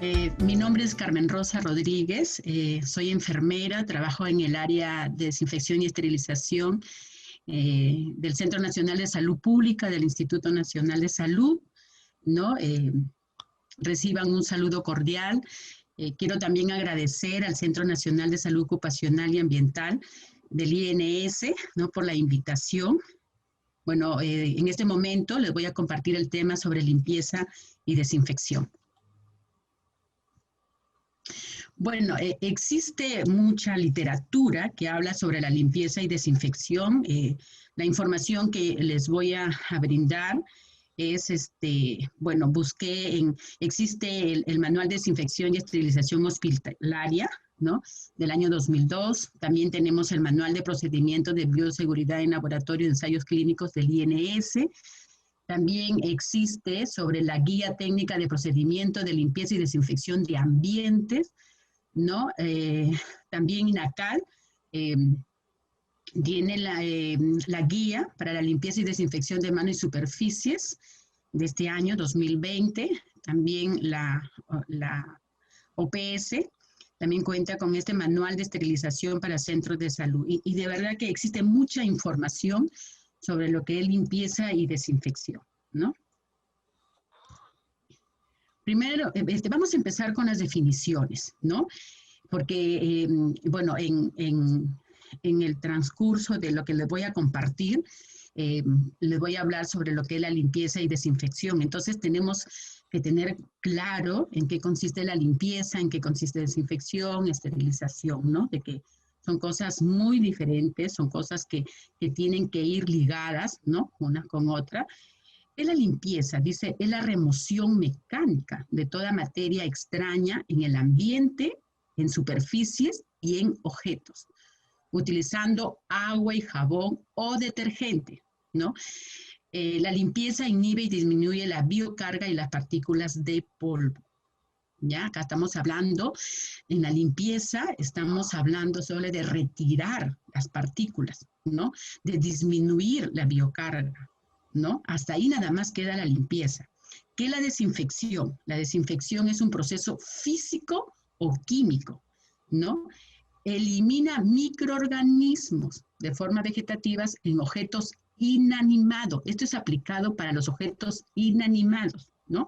Mi nombre es Carmen Rosa Rodríguez, soy enfermera, trabajo en el área de desinfección y esterilización del Centro Nacional de Salud Pública, del Instituto Nacional de Salud, ¿no? Reciban un saludo cordial. Quiero también agradecer al Centro Nacional de Salud Ocupacional y Ambiental del INS, ¿no? Por la invitación. Bueno, en este momento les voy a compartir el tema sobre limpieza y desinfección. Bueno, existe mucha literatura que habla sobre la limpieza y desinfección. La información que les voy a brindar es, bueno, existe el Manual de Desinfección y Esterilización Hospitalaria, ¿no? Del año 2002. También tenemos el Manual de Procedimientos de Bioseguridad en Laboratorio de Ensayos Clínicos del INS. También existe sobre la Guía Técnica de Procedimiento de Limpieza y Desinfección de Ambientes, ¿no? También INACAL tiene la guía para la limpieza y desinfección de manos y superficies de este año 2020. También la OPS también cuenta con este manual de esterilización para centros de salud. Y de verdad que existe mucha información sobre lo que es limpieza y desinfección, ¿no? Primero, vamos a empezar con las definiciones, ¿no? Porque, bueno, en el transcurso de lo que les voy a compartir, les voy a hablar sobre lo que es la limpieza y desinfección. Entonces, tenemos que tener claro en qué consiste la limpieza, en qué consiste desinfección, esterilización, ¿no? De que son cosas muy diferentes, son cosas que tienen que ir ligadas, ¿no? Una con otra. Es la limpieza, dice, es la remoción mecánica de toda materia extraña en el ambiente, en superficies y en objetos, utilizando agua y jabón o detergente, ¿no? La limpieza inhibe y disminuye la biocarga y las partículas de polvo. ¿Ya? Acá estamos hablando, en la limpieza, estamos hablando solo de retirar las partículas, ¿no? De disminuir la biocarga, ¿no? Hasta ahí nada más queda la limpieza. ¿Qué es la desinfección? La desinfección es un proceso físico o químico, ¿no? Elimina microorganismos de forma vegetativas en objetos inanimados. Esto es aplicado para los objetos inanimados, ¿no?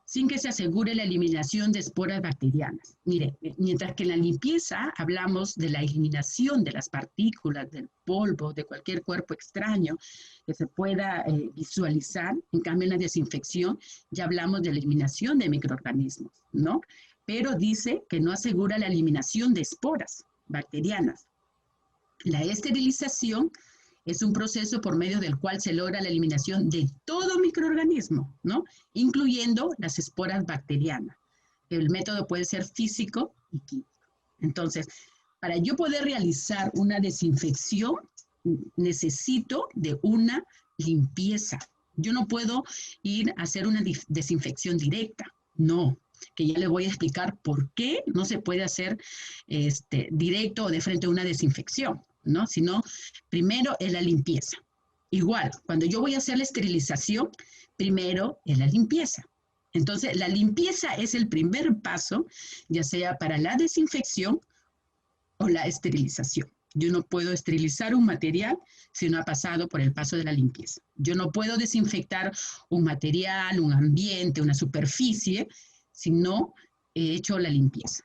Sin que se asegure la eliminación de esporas bacterianas. Mire, mientras que en la limpieza hablamos de la eliminación de las partículas, del polvo, de cualquier cuerpo extraño que se pueda visualizar, en cambio en la desinfección ya hablamos de la eliminación de microorganismos, ¿no? Pero dice que no asegura la eliminación de esporas bacterianas. La esterilización es un proceso por medio del cual se logra la eliminación de todo microorganismo, ¿no? Incluyendo las esporas bacterianas. El método puede ser físico y químico. Entonces, para yo poder realizar una desinfección, necesito de una limpieza. Yo no puedo ir a hacer una desinfección directa, no, que ya le voy a explicar por qué no se puede hacer directo o de frente a una desinfección, ¿no? Sino, primero es la limpieza. Igual, cuando yo voy a hacer la esterilización, primero es la limpieza. Entonces, la limpieza es el primer paso, ya sea para la desinfección o la esterilización. Yo no puedo esterilizar un material si no ha pasado por el paso de la limpieza. Yo no puedo desinfectar un material, un ambiente, una superficie, si no he hecho la limpieza.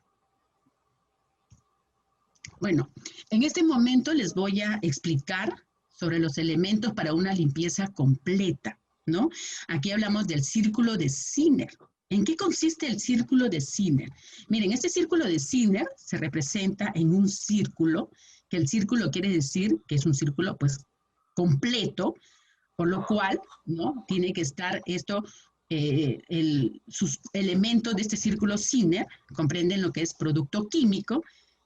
Bueno, en este momento les voy a explicar sobre los elementos para una limpieza completa, ¿no? Aquí hablamos del círculo de Zinner. ¿En qué consiste el círculo de Zinner? Miren, este círculo de Zinner se representa en un círculo, que el círculo quiere decir que es un círculo, pues, completo, por lo cual, ¿no? Tiene que estar esto, sus elementos de este círculo Zinner comprenden lo que es producto químico,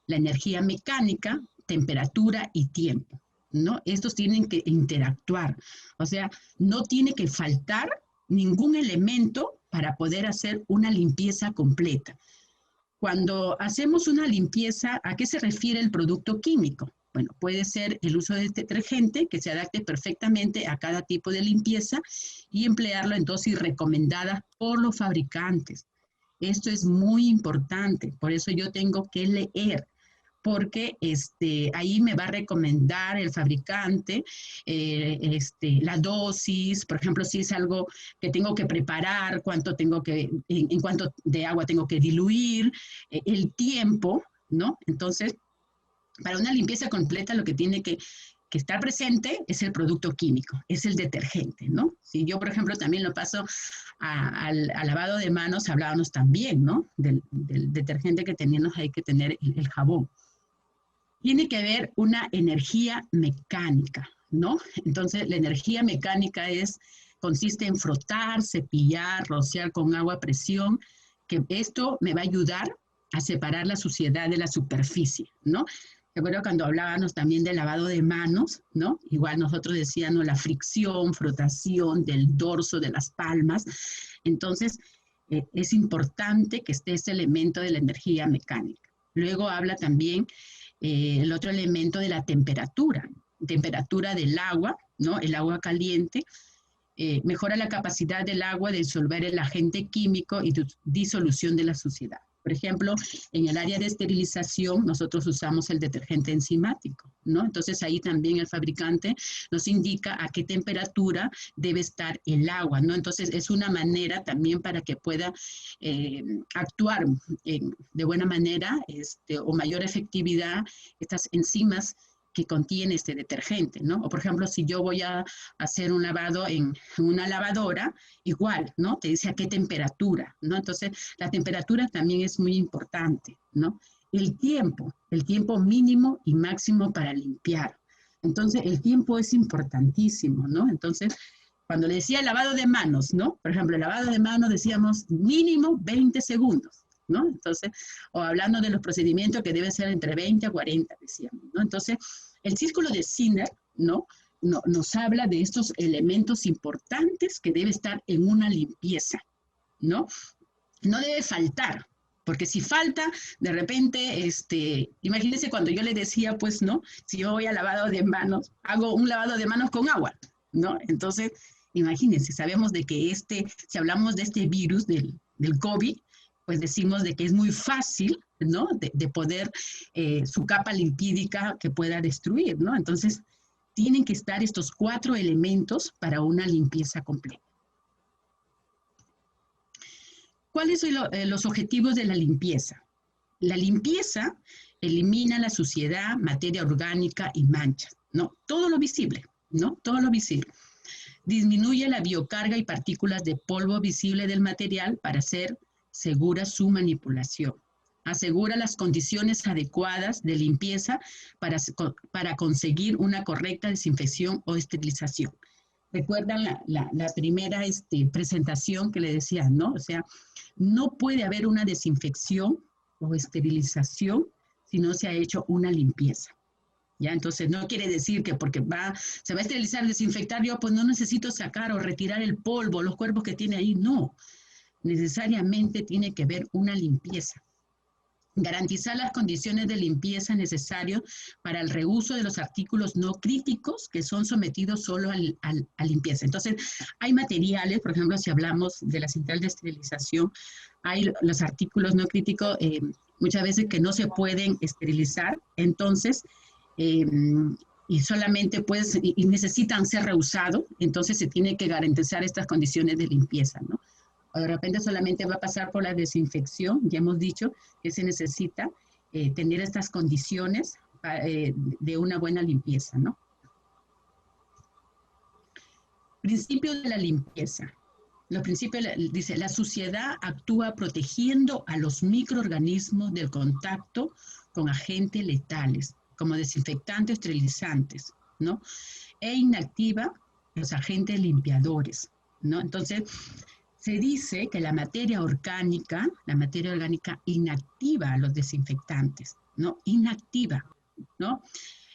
la energía mecánica, temperatura y tiempo, ¿no? Estos tienen que interactuar, o sea, no tiene que faltar ningún elemento para poder hacer una limpieza completa. Cuando hacemos una limpieza, ¿a qué se refiere el producto químico? Bueno, puede ser el uso de detergente que se adapte perfectamente a cada tipo de limpieza y emplearlo en dosis recomendadas por los fabricantes. Esto es muy importante, por eso yo tengo que leer, porque ahí me va a recomendar el fabricante la dosis, por ejemplo, si es algo que tengo que preparar, cuánto tengo que, en cuánto de agua tengo que diluir, el tiempo, ¿no? Entonces, para una limpieza completa lo que tiene que estar presente es el producto químico, es el detergente, ¿no? Si yo, por ejemplo, también lo paso al lavado de manos, hablábamos también, ¿no? Del detergente que teníamos, hay que tener el jabón. Tiene que haber una energía mecánica, ¿no? Entonces, la energía mecánica consiste en frotar, cepillar, rociar con agua a presión, que esto me va a ayudar a separar la suciedad de la superficie, ¿no? Recuerdo cuando hablábamos también del lavado de manos, ¿no? Igual nosotros decíamos la fricción, frotación del dorso, de las palmas. Entonces, es importante que esté ese elemento de la energía mecánica. Luego habla también el otro elemento de la temperatura del agua, ¿no? El agua caliente mejora la capacidad del agua de disolver el agente químico y disolución de la suciedad. Por ejemplo, en el área de esterilización, nosotros usamos el detergente enzimático, ¿no? Entonces, ahí también el fabricante nos indica a qué temperatura debe estar el agua, ¿no? Entonces, es una manera también para que pueda actuar de buena manera o mayor efectividad estas enzimas que contiene este detergente, ¿no? O por ejemplo, si yo voy a hacer un lavado en una lavadora, igual, ¿no? Te dice a qué temperatura, ¿no? Entonces, la temperatura también es muy importante, ¿no? El tiempo mínimo y máximo para limpiar. Entonces, el tiempo es importantísimo, ¿no? Entonces, cuando le decía lavado de manos, ¿no? Por ejemplo, el lavado de manos decíamos mínimo 20 segundos, ¿no? Entonces, o hablando de los procedimientos que deben ser entre 20 a 40, decíamos, ¿no? Entonces, el círculo de Skinner, ¿no? Nos habla de estos elementos importantes que debe estar en una limpieza, ¿no? No debe faltar, porque si falta, de repente, imagínense cuando yo le decía, pues, ¿no? Si yo voy a lavado de manos, hago un lavado de manos con agua, ¿no? Entonces, imagínense, sabemos de que si hablamos de este virus del COVID, pues decimos de que es muy fácil, ¿no? De poder, su capa lipídica que pueda destruir, ¿no? Entonces, tienen que estar estos 4 elementos para una limpieza completa. ¿Cuáles son los objetivos de la limpieza? La limpieza elimina la suciedad, materia orgánica y manchas, ¿no? Todo lo visible, ¿no? Todo lo visible. Disminuye la biocarga y partículas de polvo visible del material para hacer segura su manipulación. Asegura las condiciones adecuadas de limpieza para conseguir una correcta desinfección o esterilización. ¿Recuerdan la primera presentación que le decía, ¿no? O sea, no puede haber una desinfección o esterilización si no se ha hecho una limpieza. ¿Ya? Entonces, no quiere decir que porque se va a esterilizar, desinfectar, yo pues no necesito sacar o retirar el polvo, los cuerpos que tiene ahí, no. Necesariamente tiene que haber una limpieza. Garantizar las condiciones de limpieza necesarias para el reuso de los artículos no críticos que son sometidos solo a limpieza. Entonces, hay materiales, por ejemplo, si hablamos de la central de esterilización, hay los artículos no críticos muchas veces que no se pueden esterilizar, entonces, y solamente y necesitan ser reusados, entonces se tiene que garantizar estas condiciones de limpieza, ¿no? O de repente solamente va a pasar por la desinfección, ya hemos dicho que se necesita tener estas condiciones de una buena limpieza, ¿no? Principio de la limpieza. Los principios, dice, la suciedad actúa protegiendo a los microorganismos del contacto con agentes letales, como desinfectantes, esterilizantes, ¿no? E inactiva los agentes limpiadores, ¿no? Entonces, se dice que la materia orgánica inactiva a los desinfectantes, ¿no? Inactiva, ¿no?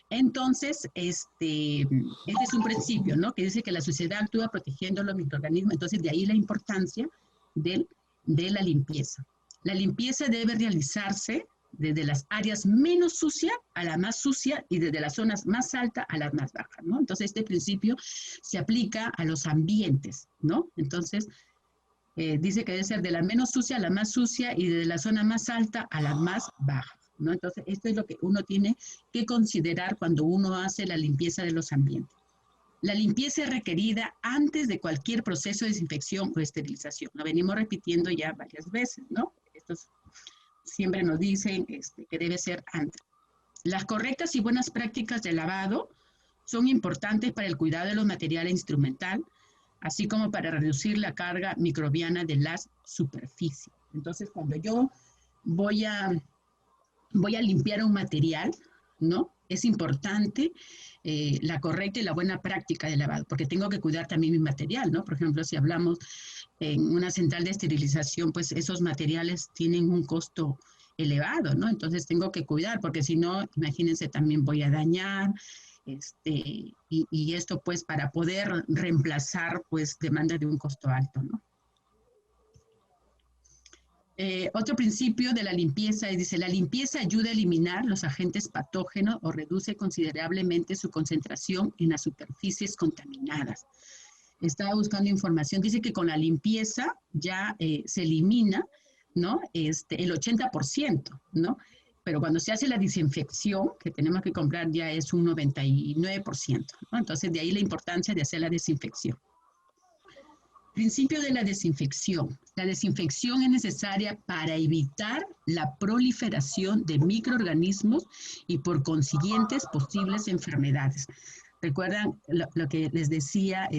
Entonces, este es un principio, ¿no? Que dice que la suciedad actúa protegiendo los microorganismos. Entonces, de ahí la importancia de la limpieza. La limpieza debe realizarse desde las áreas menos sucias a la más sucia y desde las zonas más altas a las más bajas, ¿no? Entonces, este principio se aplica a los ambientes, ¿no? Entonces, dice que debe ser de la menos sucia a la más sucia y de la zona más alta a la más baja, ¿no? Entonces, esto es lo que uno tiene que considerar cuando uno hace la limpieza de los ambientes. La limpieza es requerida antes de cualquier proceso de desinfección o esterilización. Lo venimos repitiendo ya varias veces, ¿no? Estos siempre nos dicen que debe ser antes. Las correctas y buenas prácticas de lavado son importantes para el cuidado de los materiales instrumental, así como para reducir la carga microbiana de las superficies. Entonces, cuando yo voy a limpiar un material, ¿no? Es importante la correcta y la buena práctica de lavado, porque tengo que cuidar también mi material, ¿no? Por ejemplo, si hablamos en una central de esterilización, pues esos materiales tienen un costo elevado, ¿no? Entonces tengo que cuidar, porque si no, imagínense, también voy a dañar, y esto pues para poder reemplazar, pues demanda de un costo alto, ¿no? Otro principio de la limpieza es, dice, la limpieza ayuda a eliminar los agentes patógenos o reduce considerablemente su concentración en las superficies contaminadas. Estaba buscando información, dice que con la limpieza ya se elimina, ¿no? El 80%, ¿no? Pero cuando se hace la desinfección, que tenemos que comprar, ya es un 99%, ¿no? Entonces, de ahí la importancia de hacer la desinfección. Principio de la desinfección. La desinfección es necesaria para evitar la proliferación de microorganismos y por consiguientes posibles enfermedades. Recuerdan lo que les decía,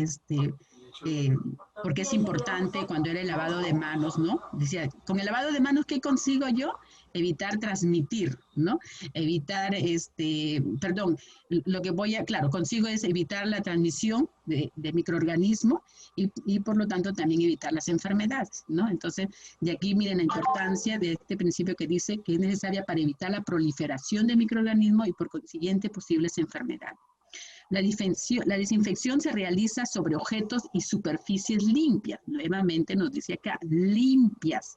porque es importante cuando era el lavado de manos, ¿no? Decía, con el lavado de manos, ¿qué consigo yo? Evitar transmitir, ¿no? Evitar, lo que claro, consigo es evitar la transmisión de microorganismos y por lo tanto también evitar las enfermedades, ¿no? Entonces, de aquí miren la importancia de este principio que dice que es necesaria para evitar la proliferación de microorganismos y por consiguiente posibles enfermedades. La desinfección se realiza sobre objetos y superficies limpias. Nuevamente nos dice acá, limpias.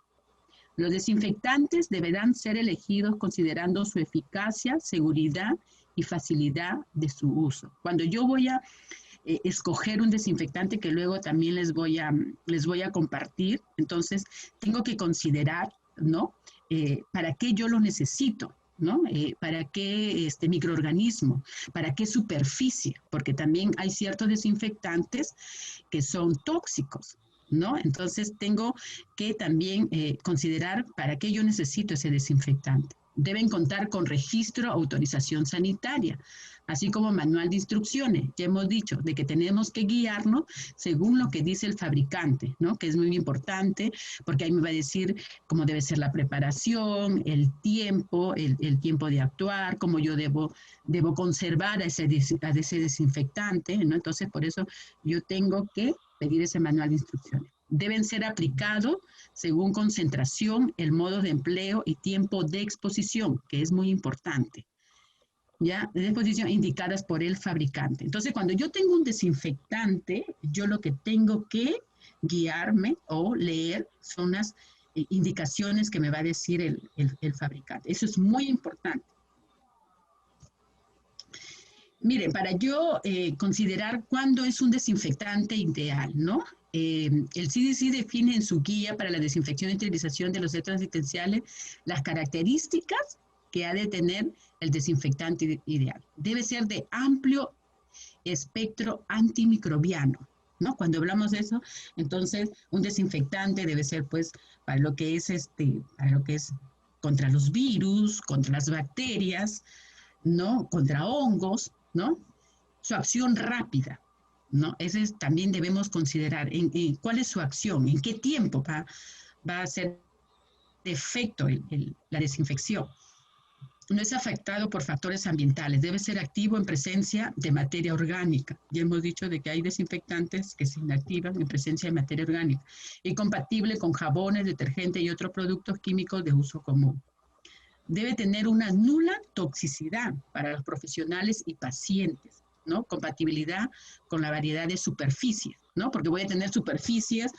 Los desinfectantes deberán ser elegidos considerando su eficacia, seguridad y facilidad de su uso. Cuando yo voy a escoger un desinfectante que luego también les voy a compartir, entonces tengo que considerar, ¿no? ¿Para qué yo lo necesito? ¿No? ¿Para qué microorganismo? ¿Para qué superficie? Porque también hay ciertos desinfectantes que son tóxicos, ¿no? Entonces tengo que también considerar para qué yo necesito ese desinfectante. Deben contar con registro, autorización sanitaria, así como manual de instrucciones. Ya hemos dicho de que tenemos que guiarnos según lo que dice el fabricante, ¿no? Que es muy importante, porque ahí me va a decir cómo debe ser la preparación, el tiempo de actuar, cómo yo debo conservar a ese desinfectante, ¿no? Entonces, por eso yo tengo que pedir ese manual de instrucciones. Deben ser aplicados según concentración, el modo de empleo y tiempo de exposición, que es muy importante. ¿Ya? De exposición indicadas por el fabricante. Entonces, cuando yo tengo un desinfectante, yo lo que tengo que guiarme o leer son las indicaciones que me va a decir el fabricante. Eso es muy importante. Miren, para yo considerar cuándo es un desinfectante ideal, ¿no? El CDC define en su guía para la desinfección y esterilización de los centros asistenciales las características que ha de tener el desinfectante ideal. Debe ser de amplio espectro antimicrobiano, ¿no? Cuando hablamos de eso, entonces un desinfectante debe ser, pues, para lo que es contra los virus, contra las bacterias, ¿no? Contra hongos, ¿no? Su acción rápida, ¿no? Ese también debemos considerar cuál es su acción, en qué tiempo va a hacer efecto la desinfección. No es afectado por factores ambientales, debe ser activo en presencia de materia orgánica. Ya hemos dicho de que hay desinfectantes que se inactivan en presencia de materia orgánica y compatible con jabones, detergentes y otros productos químicos de uso común. Debe tener una nula toxicidad para los profesionales y pacientes, ¿no? Compatibilidad con la variedad de superficies, ¿no? Porque voy a tener superficies,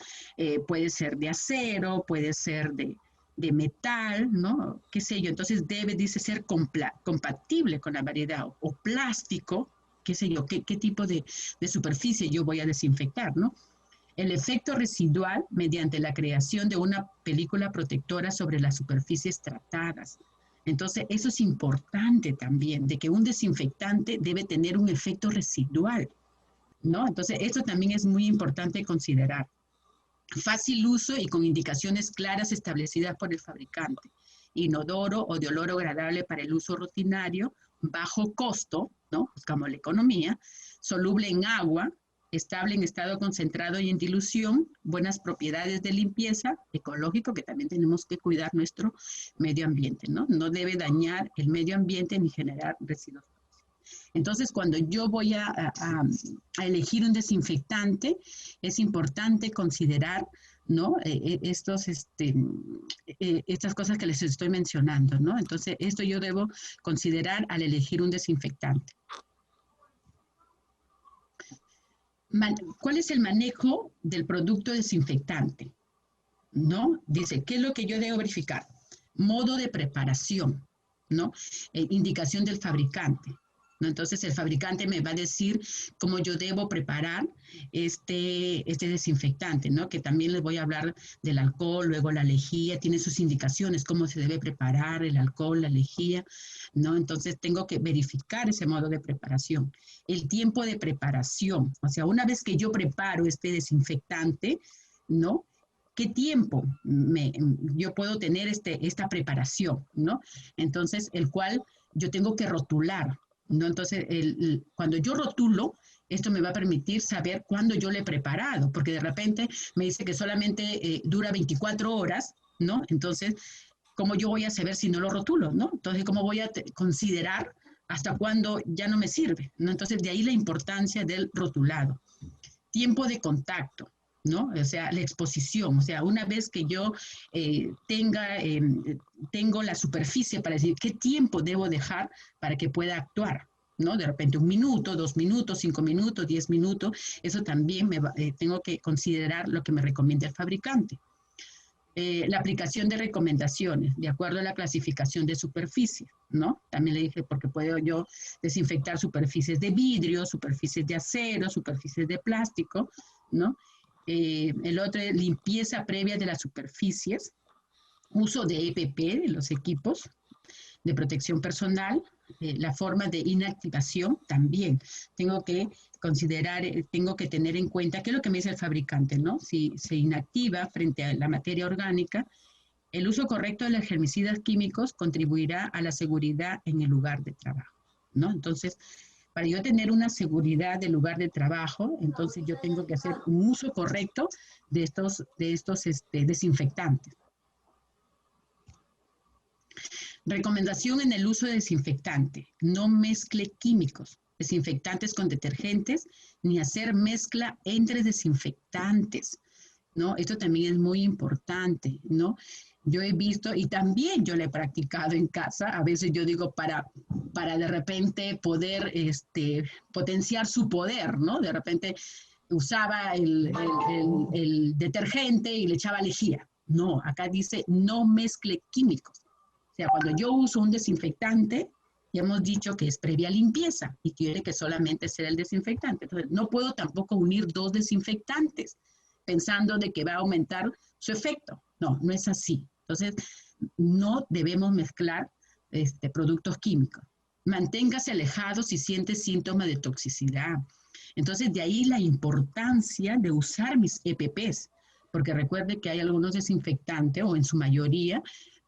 puede ser de acero, puede ser de metal, ¿no? Qué sé yo. Entonces dice ser compatible con la variedad o plástico, qué sé yo, qué tipo de superficie yo voy a desinfectar, ¿no? El efecto residual mediante la creación de una película protectora sobre las superficies tratadas. Entonces, eso es importante también, de que un desinfectante debe tener un efecto residual, ¿no? Entonces, esto también es muy importante considerar. Fácil uso y con indicaciones claras establecidas por el fabricante. Inodoro o de olor agradable para el uso rutinario, bajo costo, ¿no? Buscamos la economía, soluble en agua, estable en estado concentrado y en dilución, buenas propiedades de limpieza, ecológico, que también tenemos que cuidar nuestro medio ambiente, ¿no? No debe dañar el medio ambiente ni generar residuos. Entonces, cuando yo voy a elegir un desinfectante, es importante considerar, ¿no? Estas cosas que les estoy mencionando, ¿no? Entonces, esto yo debo considerar al elegir un desinfectante. ¿Cuál es el manejo del producto desinfectante? ¿No? Dice, ¿qué es lo que yo debo verificar? Modo de preparación, ¿no? Indicación del fabricante, ¿no? Entonces, el fabricante me va a decir cómo yo debo preparar este desinfectante, ¿no? Que también les voy a hablar del alcohol, luego la lejía, tiene sus indicaciones, cómo se debe preparar el alcohol, la lejía, ¿no? Entonces, tengo que verificar ese modo de preparación. El tiempo de preparación, o sea, una vez que yo preparo este desinfectante, ¿no? ¿Qué tiempo yo puedo tener esta preparación, ¿no? Entonces, el cual yo tengo que rotular, ¿no? Entonces, cuando yo rotulo, esto me va a permitir saber cuándo yo le he preparado, porque de repente me dice que solamente dura 24 horas, ¿no? Entonces, ¿cómo yo voy a saber si no lo rotulo, ¿no? Entonces, ¿cómo voy a considerar hasta cuándo ya no me sirve, ¿no? Entonces, de ahí la importancia del rotulado. Tiempo de contacto, ¿no? O sea, la exposición, o sea, una vez que yo tengo la superficie para decir qué tiempo debo dejar para que pueda actuar, ¿no? De repente 1 minuto, 2 minutos, 5 minutos, 10 minutos, eso también tengo que considerar lo que me recomienda el fabricante. La aplicación de recomendaciones, de acuerdo a la clasificación de superficie, ¿no? También le dije, porque puedo yo desinfectar superficies de vidrio, superficies de acero, superficies de plástico, ¿no? El otro es limpieza previa de las superficies, uso de EPP, de los equipos de protección personal, la forma de inactivación también. Tengo que considerar, tengo que tener en cuenta qué es lo que me dice el fabricante, ¿no? Si se inactiva frente a la materia orgánica, el uso correcto de los herbicidas químicos contribuirá a la seguridad en el lugar de trabajo, ¿no? Entonces, para yo tener una seguridad del lugar de trabajo, entonces yo tengo que hacer un uso correcto de estos desinfectantes. Recomendación en el uso de desinfectante. No mezcle químicos, desinfectantes con detergentes, ni hacer mezcla entre desinfectantes, ¿no? Esto también es muy importante, ¿no? Yo he visto, y también yo lo he practicado en casa, a veces yo digo para de repente poder potenciar su poder, ¿no? De repente usaba el detergente y le echaba lejía. No, acá dice no mezcle químicos. O sea, cuando yo uso un desinfectante, ya hemos dicho que es previa limpieza y tiene que solamente ser el desinfectante. Entonces, no puedo tampoco unir 2 desinfectantes pensando de que va a aumentar su efecto. No, no es así. Entonces, no debemos mezclar productos químicos. Manténgase alejado si siente síntomas de toxicidad. Entonces, de ahí la importancia de usar mis EPPs, porque recuerde que hay algunos desinfectantes, o en su mayoría,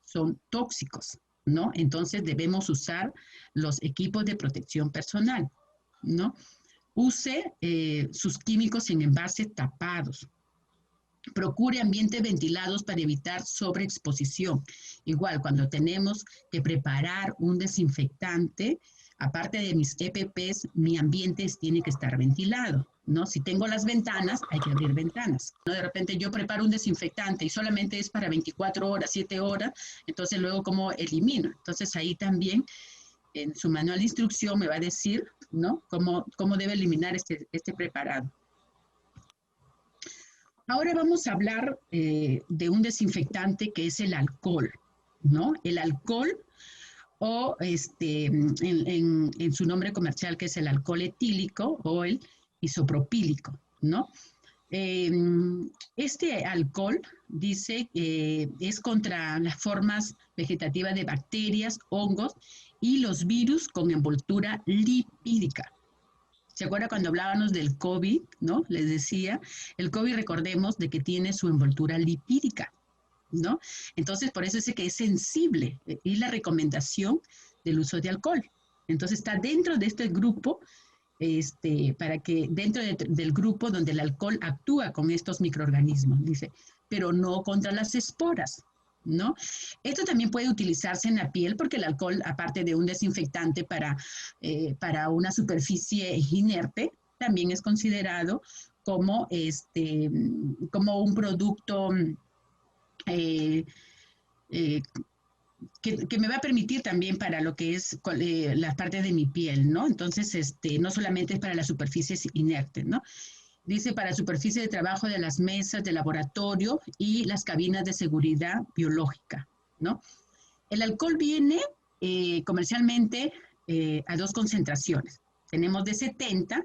son tóxicos, ¿no? Entonces, debemos usar los equipos de protección personal, ¿no? Use sus químicos en envases tapados. Procure ambientes ventilados para evitar sobreexposición. Igual, cuando tenemos que preparar un desinfectante, aparte de mis EPPs, mi ambiente tiene que estar ventilado, ¿no? Si tengo las ventanas, hay que abrir ventanas, ¿no? De repente yo preparo un desinfectante y solamente es para 24 horas, 7 horas, entonces luego, ¿cómo elimino? Entonces ahí también, en su manual de instrucción me va a decir, ¿no? Cómo debe eliminar este preparado. Ahora vamos a hablar de un desinfectante que es el alcohol, ¿no? El alcohol o en su nombre comercial que es el alcohol etílico o el isopropílico, ¿no? Este alcohol, dice, es contra las formas vegetativas de bacterias, hongos y los virus con envoltura lipídica. ¿Se acuerda cuando hablábamos del COVID, no? Les decía, el COVID, recordemos, de que tiene su envoltura lipídica, ¿no? Entonces, por eso es que es sensible y la recomendación del uso de alcohol. Entonces, está dentro de este grupo, para que dentro del grupo donde el alcohol actúa con estos microorganismos, dice, pero no contra las esporas, ¿no? Esto también puede utilizarse en la piel porque el alcohol, aparte de un desinfectante para una superficie inerte, también es considerado como, como un producto eh, eh, que me va a permitir también para lo que es las partes de mi piel, ¿no? Entonces, no solamente es para las superficies inertes, ¿no? Dice para superficie de trabajo de las mesas de laboratorio y las cabinas de seguridad biológica, ¿no? El alcohol viene comercialmente a dos concentraciones. Tenemos de 70,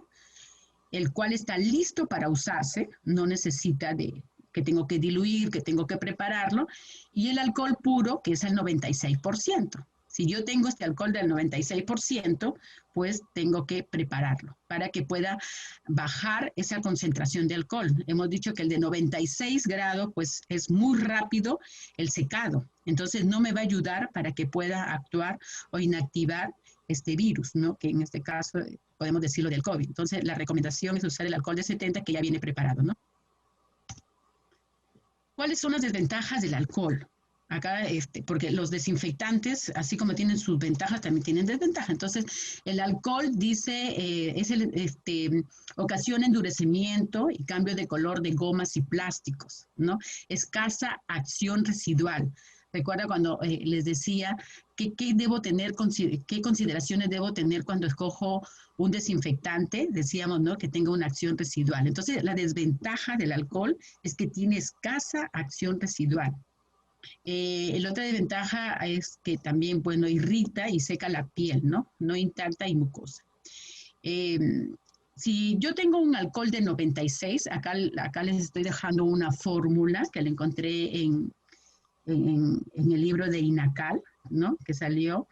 el cual está listo para usarse, no necesita de que tengo que diluir, que tengo que prepararlo, y el alcohol puro, que es el 96%. Si yo tengo este alcohol del 96%, pues tengo que prepararlo para que pueda bajar esa concentración de alcohol. Hemos dicho que el de 96 grados, pues es muy rápido el secado. Entonces no me va a ayudar para que pueda actuar o inactivar este virus, ¿no? Que en este caso podemos decirlo del COVID. Entonces la recomendación es usar el alcohol de 70 que ya viene preparado, ¿no? ¿Cuáles son las desventajas del alcohol? Acá, porque los desinfectantes, así como tienen sus ventajas, también tienen desventajas. Entonces, el alcohol, dice, ocasiona endurecimiento y cambio de color de gomas y plásticos, ¿no? Escasa acción residual. Recuerda cuando les decía que qué debo tener, qué consideraciones debo tener cuando escojo un desinfectante, decíamos, ¿no? Que tenga una acción residual. Entonces, la desventaja del alcohol es que tiene escasa acción residual. La otra desventaja es que también, bueno, irrita y seca la piel, ¿no? No intacta y mucosa. Si yo tengo un alcohol de 96, acá les estoy dejando una fórmula que la encontré en el libro de INACAL, ¿no? Que salió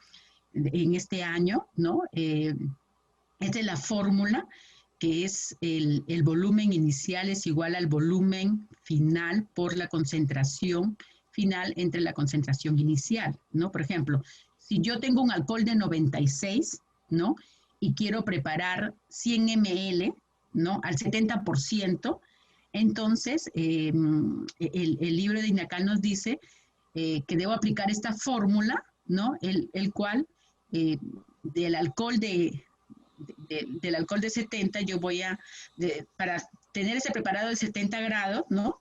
en este año, ¿no? Esta es la fórmula, que es el volumen inicial es igual al volumen final por la concentración final entre la concentración inicial, ¿no? Por ejemplo, si yo tengo un alcohol de 96, ¿no? Y quiero preparar 100 ml, ¿no? Al 70%, entonces el libro de INACAL nos dice que debo aplicar esta fórmula, ¿no? El cual del alcohol del alcohol de 70, yo voy para tener ese preparado de 70 grados, ¿no?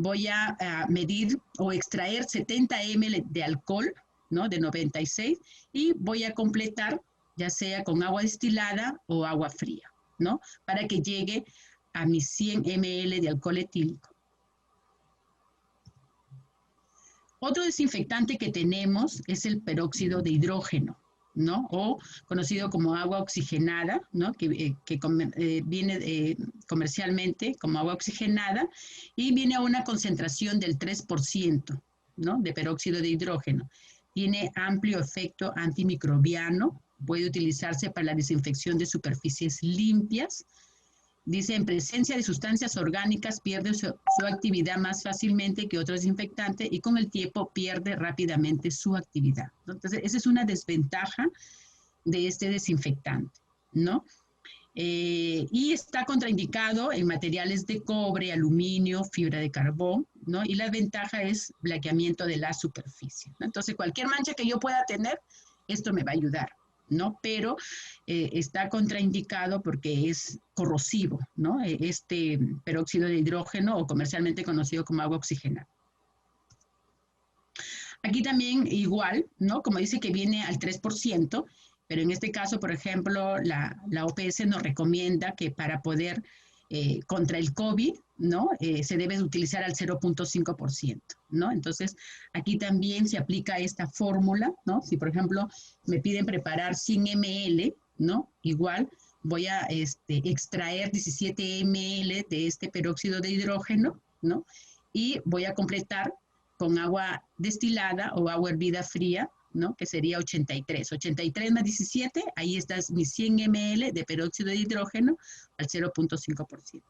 Voy a medir o extraer 70 ml de alcohol, ¿no? De 96, y voy a completar, ya sea con agua destilada o agua fría, ¿no? Para que llegue a mis 100 ml de alcohol etílico. Otro desinfectante que tenemos es el peróxido de hidrógeno, ¿no? O conocido como agua oxigenada, ¿no? Que viene comercialmente como agua oxigenada y viene a una concentración del 3%, ¿no? De peróxido de hidrógeno. Tiene amplio efecto antimicrobiano, puede utilizarse para la desinfección de superficies limpias. Dice, en presencia de sustancias orgánicas pierde su actividad más fácilmente que otro desinfectante y con el tiempo pierde rápidamente su actividad. Entonces, esa es una desventaja de este desinfectante, ¿no? Y está contraindicado en materiales de cobre, aluminio, fibra de carbón, ¿no? Y la ventaja es blanqueamiento de la superficie, ¿no? Entonces, cualquier mancha que yo pueda tener, esto me va a ayudar, ¿no? Pero está contraindicado porque es corrosivo, ¿no? Este peróxido de hidrógeno, o comercialmente conocido como agua oxigenada. Aquí también igual, ¿no? Como dice que viene al 3%, pero en este caso, por ejemplo, la OPS nos recomienda que para poder contra el COVID, ¿no? Se debe utilizar al 0.5%, ¿no? Entonces, aquí también se aplica esta fórmula, ¿no? Si, por ejemplo, me piden preparar 100 ml, ¿no? Igual voy a extraer 17 ml de este peróxido de hidrógeno, ¿no? Y voy a completar con agua destilada o agua hervida fría, ¿no? Que sería 83. 83 más 17, ahí estás mis 100 ml de peróxido de hidrógeno al 0.5%.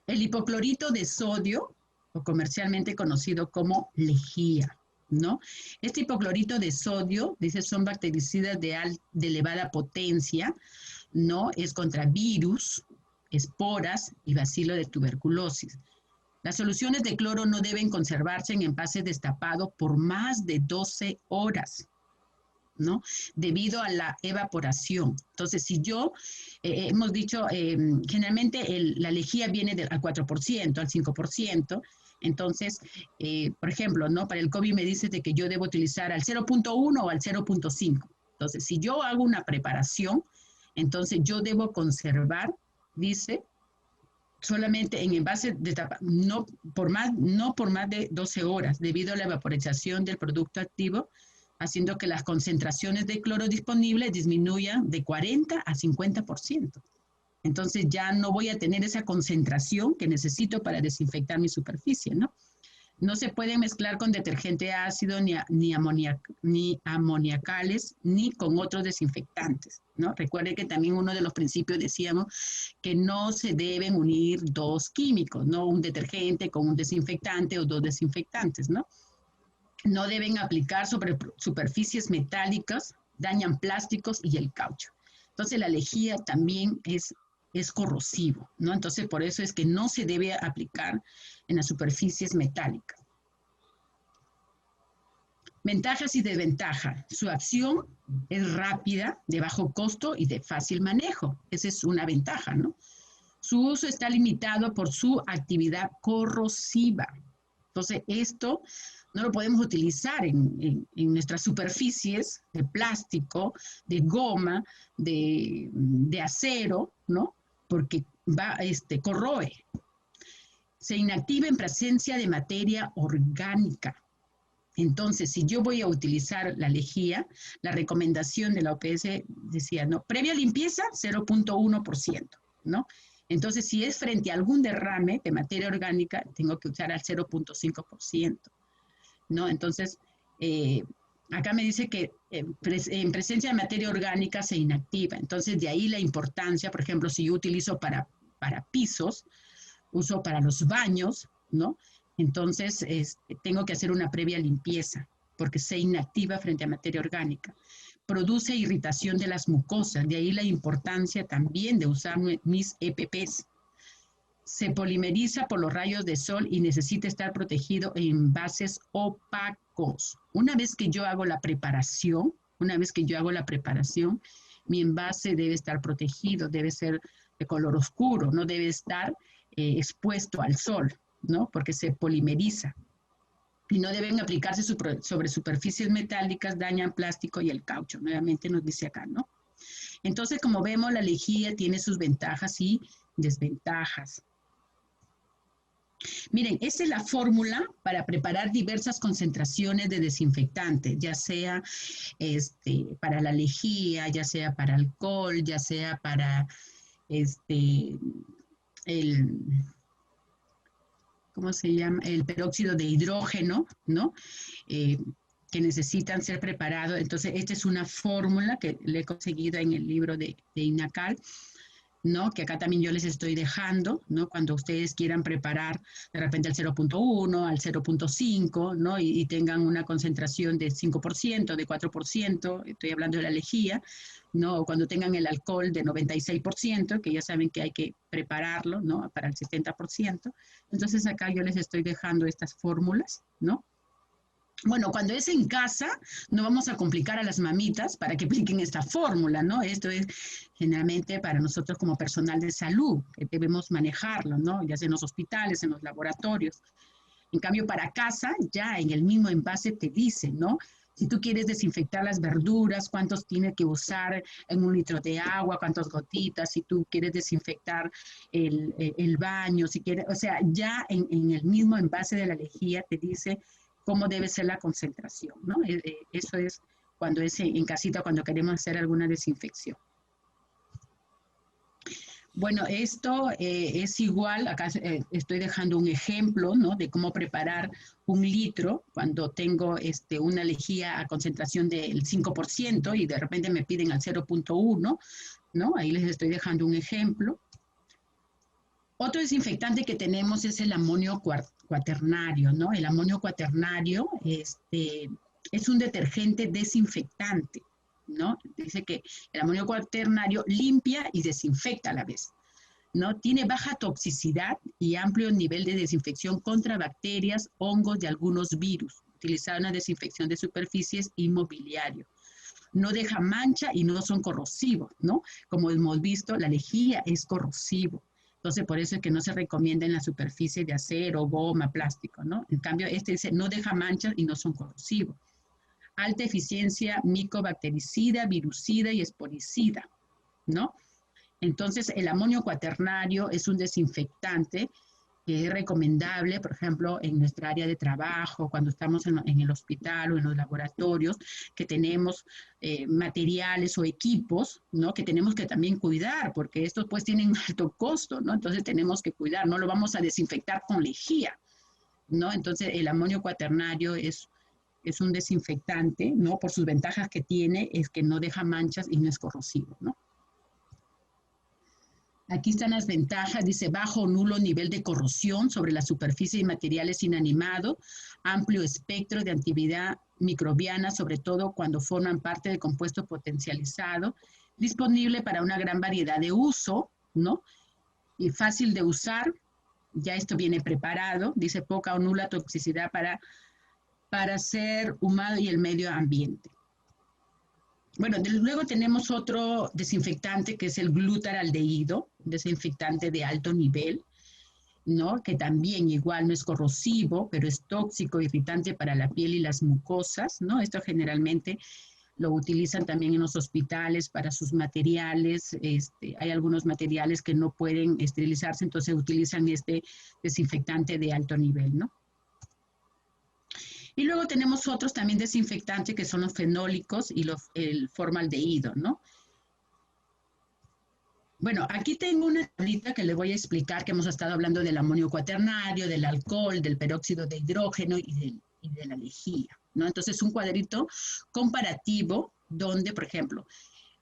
El hipoclorito de sodio, o comercialmente conocido como lejía, ¿no? Este hipoclorito de sodio, dice, son bactericidas de elevada potencia, ¿no? Es contra virus, esporas y bacilo de tuberculosis. Las soluciones de cloro no deben conservarse en envases destapados por más de 12 horas, ¿no? Debido a la evaporación. Entonces, si yo, hemos dicho, generalmente la lejía viene al 4%, al 5%, entonces, por ejemplo, ¿no? Para el COVID me dice de que yo debo utilizar al 0.1 o al 0.5. Entonces, si yo hago una preparación, entonces yo debo conservar, dice, solamente en envase de tapa, no por más de 12 horas, debido a la vaporización del producto activo, haciendo que las concentraciones de cloro disponibles disminuyan de 40 a 50%. Entonces ya no voy a tener esa concentración que necesito para desinfectar mi superficie, ¿no? No se puede mezclar con detergente ácido ni amoniacales ni con otros desinfectantes, ¿no? Recuerden que también uno de los principios decíamos que no se deben unir dos químicos, ¿no? Un detergente con un desinfectante o dos desinfectantes, ¿no? No deben aplicar sobre superficies metálicas, dañan plásticos y el caucho. Entonces la lejía también es corrosivo, ¿no? Entonces por eso es que no se debe aplicar en las superficies metálicas. Ventajas y desventajas. Su acción es rápida, de bajo costo y de fácil manejo. Esa es una ventaja, ¿no? Su uso está limitado por su actividad corrosiva. Entonces esto no lo podemos utilizar en nuestras superficies de plástico, de goma, de acero, ¿no? Porque corroe. Se inactiva en presencia de materia orgánica. Entonces, si yo voy a utilizar la lejía, la recomendación de la OPS decía, ¿no? Previa limpieza, 0.1%, ¿no? Entonces, si es frente a algún derrame de materia orgánica, tengo que usar al 0.5%, ¿no? Entonces, acá me dice que en presencia de materia orgánica se inactiva. Entonces, de ahí la importancia, por ejemplo, si yo utilizo para pisos, uso para los baños, ¿no? Entonces, tengo que hacer una previa limpieza porque se inactiva frente a materia orgánica. Produce irritación de las mucosas, de ahí la importancia también de usar mis EPPs. Se polimeriza por los rayos de sol y necesita estar protegido en envases opacos. Una vez que yo hago la preparación, mi envase debe estar protegido, debe ser de color oscuro, no debe estar expuesto al sol, ¿no? Porque se polimeriza. Y no deben aplicarse sobre superficies metálicas, dañan plástico y el caucho. Nuevamente nos dice acá, ¿no? Entonces, como vemos, la lejía tiene sus ventajas y desventajas. Miren, esa es la fórmula para preparar diversas concentraciones de desinfectantes, ya sea para la lejía, ya sea para alcohol, ya sea para ¿cómo se llama? El peróxido de hidrógeno, ¿no? Que necesitan ser preparados. Entonces, esta es una fórmula que le he conseguido en el libro de INACAL, ¿no? Que acá también yo les estoy dejando, ¿no? Cuando ustedes quieran preparar de repente al 0.1, al 0.5, ¿no? Y tengan una concentración de 5%, de 4%, estoy hablando de la lejía, ¿no? O cuando tengan el alcohol de 96%, que ya saben que hay que prepararlo, ¿no? Para el 70%. Entonces acá yo les estoy dejando estas fórmulas, ¿no? Bueno, cuando es en casa, no vamos a complicar a las mamitas para que apliquen esta fórmula, ¿no? Esto es generalmente para nosotros como personal de salud, que debemos manejarlo, ¿no? Ya sea en los hospitales, en los laboratorios. En cambio, para casa, ya en el mismo envase te dice, ¿no? Si tú quieres desinfectar las verduras, cuántos tienes que usar en 1 litro de agua, cuántas gotitas, si tú quieres desinfectar el baño, si quieres, o sea, ya en el mismo envase de la lejía te dice cómo debe ser la concentración, ¿no? Eso es cuando es en casita, cuando queremos hacer alguna desinfección. Bueno, esto es igual, acá estoy dejando un ejemplo, ¿no? De cómo preparar 1 litro cuando tengo una lejía a concentración del 5% y de repente me piden al 0,1, ¿no? Ahí les estoy dejando un ejemplo. Otro desinfectante que tenemos es el amonio cuaternario, ¿no? El amonio cuaternario es un detergente desinfectante, ¿no? Dice que el amonio cuaternario limpia y desinfecta a la vez, ¿no? Tiene baja toxicidad y amplio nivel de desinfección contra bacterias, hongos y algunos virus, utilizado en la desinfección de superficies y mobiliario. No deja mancha y no son corrosivos, ¿no? Como hemos visto, la lejía es corrosivo. Entonces, por eso es que no se recomienda en la superficie de acero, goma, plástico, ¿no? En cambio, dice, no deja manchas y no son corrosivos. Alta eficiencia micobactericida, virucida y esporicida, ¿no? Entonces, el amonio cuaternario es un desinfectante que es recomendable, por ejemplo, en nuestra área de trabajo, cuando estamos en el hospital o en los laboratorios, que tenemos materiales o equipos, ¿no? Que tenemos que también cuidar, porque estos pues tienen alto costo, ¿no? Entonces tenemos que cuidar, no lo vamos a desinfectar con lejía, ¿no? Entonces el amonio cuaternario es un desinfectante, ¿no? Por sus ventajas que tiene, es que no deja manchas y no es corrosivo, ¿no? Aquí están las ventajas, dice bajo o nulo nivel de corrosión sobre la superficie y materiales inanimados, amplio espectro de actividad microbiana, sobre todo cuando forman parte del compuesto potencializado, disponible para una gran variedad de uso, ¿no? Y fácil de usar, ya esto viene preparado, dice poca o nula toxicidad para ser humano y el medio ambiente. Bueno, luego tenemos otro desinfectante que es el glutaraldehído, desinfectante de alto nivel, ¿no? Que también igual no es corrosivo, pero es tóxico, irritante para la piel y las mucosas, ¿no? Esto generalmente lo utilizan también en los hospitales para sus materiales. Hay algunos materiales que no pueden esterilizarse, entonces utilizan este desinfectante de alto nivel, ¿no? Y luego tenemos otros también desinfectantes que son los fenólicos y el formaldehído, ¿no? Bueno, aquí tengo una tablita que le voy a explicar que hemos estado hablando del amonio cuaternario, del alcohol, del peróxido de hidrógeno y de la lejía, ¿no? Entonces, un cuadrito comparativo donde, por ejemplo,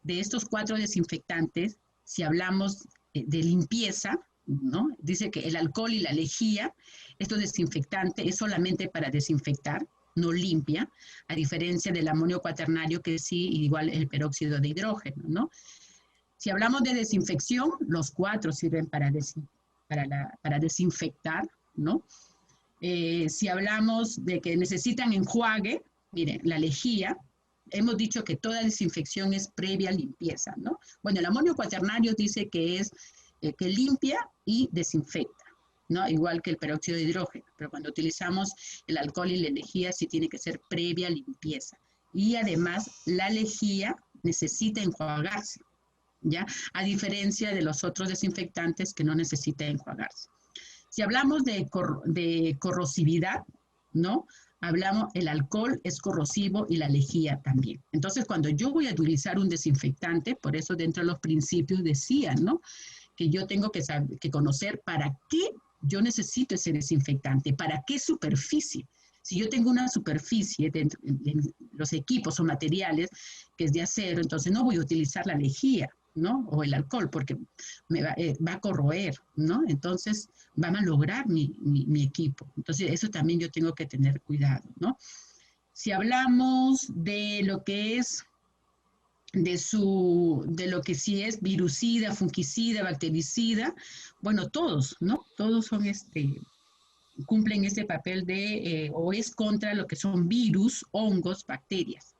de estos 4 desinfectantes, si hablamos de limpieza, ¿no? Dice que el alcohol y la lejía, estos desinfectantes es solamente para desinfectar, no limpia, a diferencia del amonio cuaternario que sí, igual el peróxido de hidrógeno, ¿no? Si hablamos de desinfección, los 4 sirven para desinfectar, ¿no? Si hablamos de que necesitan enjuague, miren, la lejía, hemos dicho que toda desinfección es previa limpieza, ¿no? Bueno, el amonio cuaternario dice que es que limpia y desinfecta, ¿no? Igual que el peróxido de hidrógeno, pero cuando utilizamos el alcohol y la lejía sí tiene que ser previa limpieza. Y además la lejía necesita enjuagarse, ¿ya? A diferencia de los otros desinfectantes que no necesitan enjuagarse. Si hablamos de corrosividad, ¿no? Hablamos, el alcohol es corrosivo y la lejía también. Entonces, cuando yo voy a utilizar un desinfectante, por eso dentro de los principios decían, ¿no? Que yo tengo que conocer para qué yo necesito ese desinfectante, para qué superficie. Si yo tengo una superficie de los equipos o materiales que es de acero, entonces no voy a utilizar la lejía, ¿no? O el alcohol, porque me va a corroer, ¿no? Entonces va a malograr mi equipo. Entonces eso también yo tengo que tener cuidado, ¿no? Si hablamos de lo que es de lo que sí es virucida, fungicida, bactericida, bueno, todos, ¿no? Todos son cumplen este papel o es contra lo que son virus, hongos, bacterias.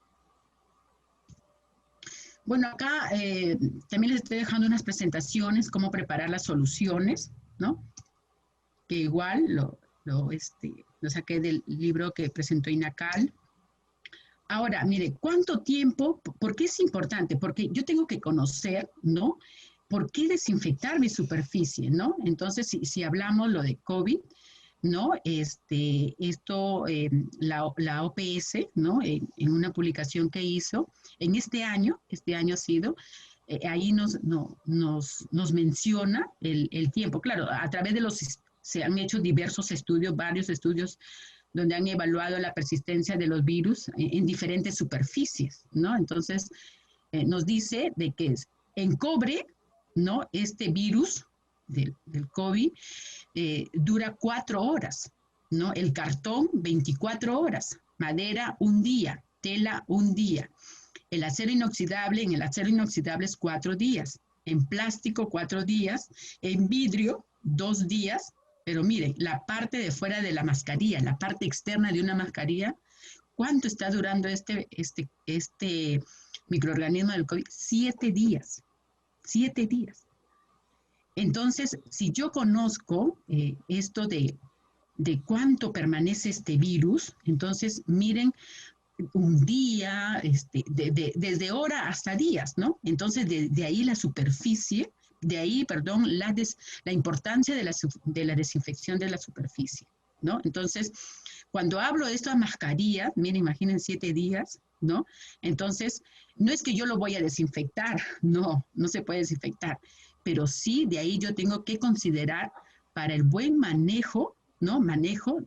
Bueno, acá también les estoy dejando unas presentaciones, cómo preparar las soluciones, ¿no? Que igual lo saqué del libro que presentó INACAL. Ahora, mire, ¿cuánto tiempo? ¿Por qué es importante? Porque yo tengo que conocer, ¿no? ¿Por qué desinfectar mi superficie, no? Entonces, si hablamos lo de COVID, ¿no? La OPS, ¿no? En una publicación que hizo, en este año ha sido, ahí nos menciona el tiempo. Claro, a través de se han hecho diversos estudios, varios estudios donde han evaluado la persistencia de los virus en diferentes superficies, ¿no? Entonces, nos dice de que en cobre, ¿no? Este virus del COVID dura 4 horas, ¿no? El cartón, 24 horas, madera, un día, tela, un día. El acero inoxidable, en el acero inoxidable es 4 días, en plástico 4 días, en vidrio 2 días, pero miren, la parte de fuera de la mascarilla, la parte externa de una mascarilla, ¿cuánto está durando este microorganismo del COVID? 7 días, 7 días. Entonces, si yo conozco esto de cuánto permanece este virus, entonces miren, un día, desde hora hasta días, ¿no? Entonces, de ahí la superficie, de ahí, perdón, la importancia de la desinfección de la superficie, ¿no? Entonces, cuando hablo de estas mascarillas, miren, imaginen 7 días, ¿no? Entonces, no es que yo lo voy a desinfectar, no se puede desinfectar, pero sí, de ahí yo tengo que considerar para el buen manejo, ¿no? Manejo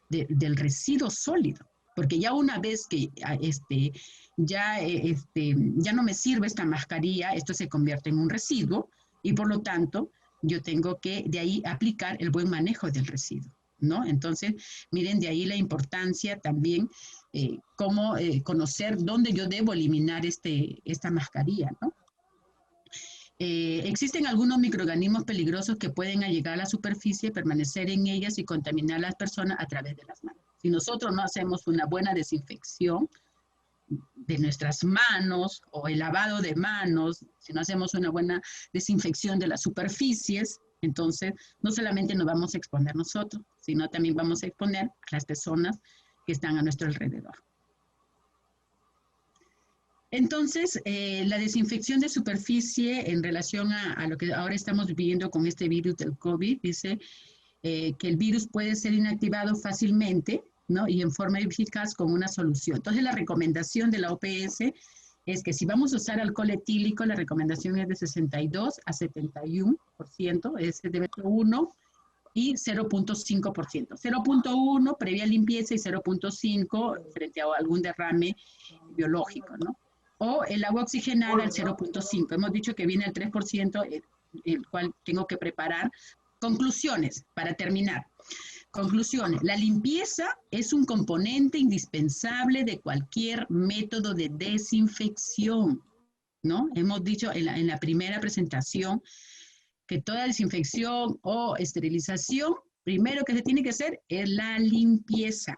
del residuo sólido, porque ya una vez que ya no me sirve esta mascarilla, esto se convierte en un residuo y por lo tanto yo tengo que de ahí aplicar el buen manejo del residuo, ¿no? Entonces, miren, de ahí la importancia también, cómo conocer dónde yo debo eliminar esta mascarilla, ¿no? Existen algunos microorganismos peligrosos que pueden llegar a la superficie, permanecer en ellas y contaminar a las personas a través de las manos. Si nosotros no hacemos una buena desinfección de nuestras manos o el lavado de manos, si no hacemos una buena desinfección de las superficies, entonces no solamente nos vamos a exponer nosotros, sino también vamos a exponer a las personas que están a nuestro alrededor. Entonces, la desinfección de superficie en relación a lo que ahora estamos viviendo con este virus del COVID, dice que el virus puede ser inactivado fácilmente, ¿no? Y en forma eficaz con una solución. Entonces, la recomendación de la OPS es que si vamos a usar alcohol etílico, la recomendación es de 62 a 71%, es de 1 y 0.5%. 0.1 previa limpieza y 0.5 frente a algún derrame biológico, ¿no? O el agua oxigenada al 0.5. Hemos dicho que viene al 3%, el cual tengo que preparar. Conclusiones, para terminar. Conclusiones. La limpieza es un componente indispensable de cualquier método de desinfección, ¿no? Hemos dicho en la primera presentación que toda desinfección o esterilización, primero que se tiene que hacer es la limpieza.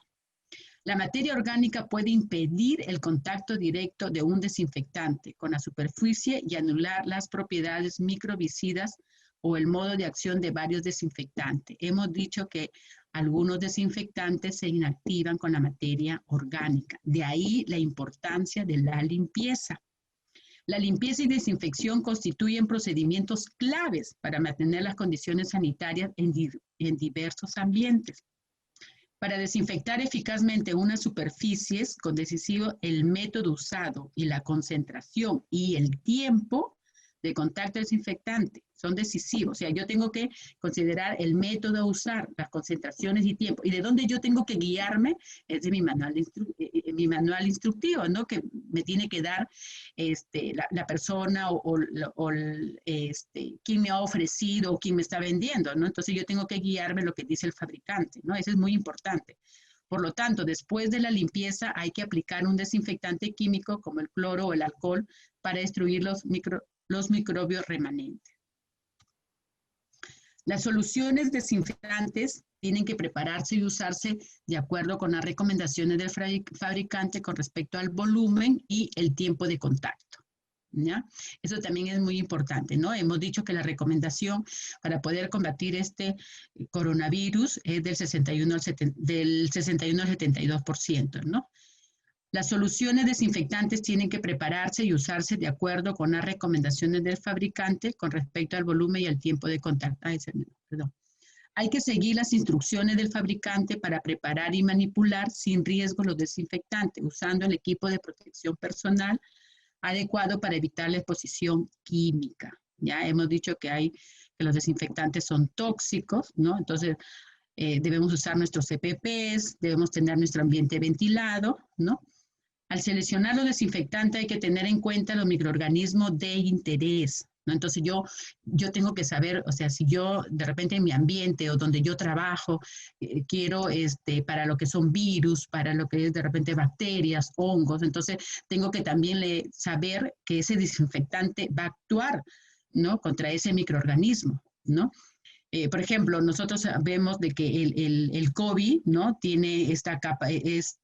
La materia orgánica puede impedir el contacto directo de un desinfectante con la superficie y anular las propiedades microbicidas o el modo de acción de varios desinfectantes. Hemos dicho que algunos desinfectantes se inactivan con la materia orgánica. De ahí la importancia de la limpieza. La limpieza y desinfección constituyen procedimientos claves para mantener las condiciones sanitarias en diversos ambientes. Para desinfectar eficazmente unas superficies con decisivo el método usado y la concentración y el tiempo de contacto desinfectante son decisivos. O sea, yo tengo que considerar el método a usar, las concentraciones y tiempo. Y de dónde yo tengo que guiarme es de mi manual instructivo, ¿no? Que me tiene que dar la persona o quién me ha ofrecido o quién me está vendiendo, ¿no? Entonces yo tengo que guiarme lo que dice el fabricante, ¿no? Eso es muy importante. Por lo tanto, después de la limpieza hay que aplicar un desinfectante químico como el cloro o el alcohol para destruir los microbios remanentes. Las soluciones desinfectantes tienen que prepararse y usarse de acuerdo con las recomendaciones del fabricante con respecto al volumen y el tiempo de contacto, ¿ya? Eso también es muy importante, ¿no? Hemos dicho que la recomendación para poder combatir este coronavirus es del 61 al 72%, ¿no? Las soluciones desinfectantes tienen que prepararse y usarse de acuerdo con las recomendaciones del fabricante con respecto al volumen y al tiempo de contacto. Hay que seguir las instrucciones del fabricante para preparar y manipular sin riesgo los desinfectantes, usando el equipo de protección personal adecuado para evitar la exposición química. Ya hemos dicho que los desinfectantes son tóxicos, ¿no? Entonces, debemos usar nuestros EPPs, debemos tener nuestro ambiente ventilado, ¿no? Al seleccionar los desinfectantes hay que tener en cuenta los microorganismos de interés, ¿no? Entonces yo tengo que saber, o sea, si yo de repente en mi ambiente o donde yo trabajo quiero para lo que son virus, para lo que es de repente bacterias, hongos, entonces tengo que también saber que ese desinfectante va a actuar, ¿no? Contra ese microorganismo, ¿no? Por ejemplo, nosotros sabemos de que el COVID, ¿no? Tiene esta capa,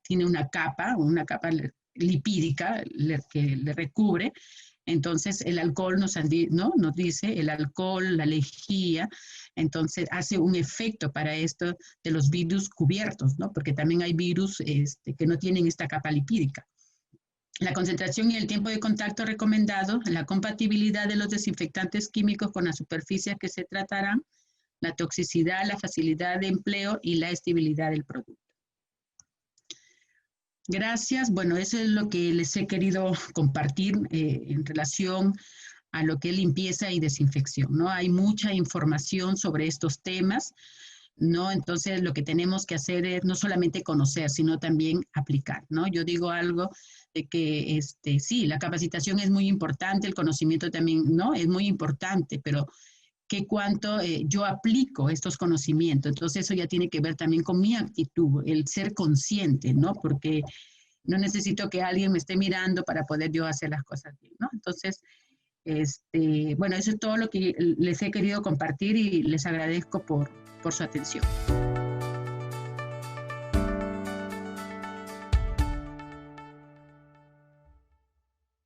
tiene una capa lipídica que le recubre. Entonces, el alcohol ¿no? Nos dice, el alcohol, la lejía, entonces hace un efecto para esto de los virus cubiertos, ¿no? Porque también hay virus que no tienen esta capa lipídica. La concentración y el tiempo de contacto recomendado, la compatibilidad de los desinfectantes químicos con las superficies que se tratarán, la toxicidad, la facilidad de empleo y la estabilidad del producto. Gracias. Bueno, eso es lo que les he querido compartir en relación a lo que es limpieza y desinfección, ¿no? Hay mucha información sobre estos temas, ¿no? Entonces, lo que tenemos que hacer es no solamente conocer, sino también aplicar, ¿no? Yo digo algo de que, sí, la capacitación es muy importante, el conocimiento también, ¿no? Es muy importante, pero que cuánto yo aplico estos conocimientos. Entonces eso ya tiene que ver también con mi actitud, el ser consciente, ¿no? Porque no necesito que alguien me esté mirando para poder yo hacer las cosas bien, ¿no? Entonces, bueno, eso es todo lo que les he querido compartir y les agradezco por su atención.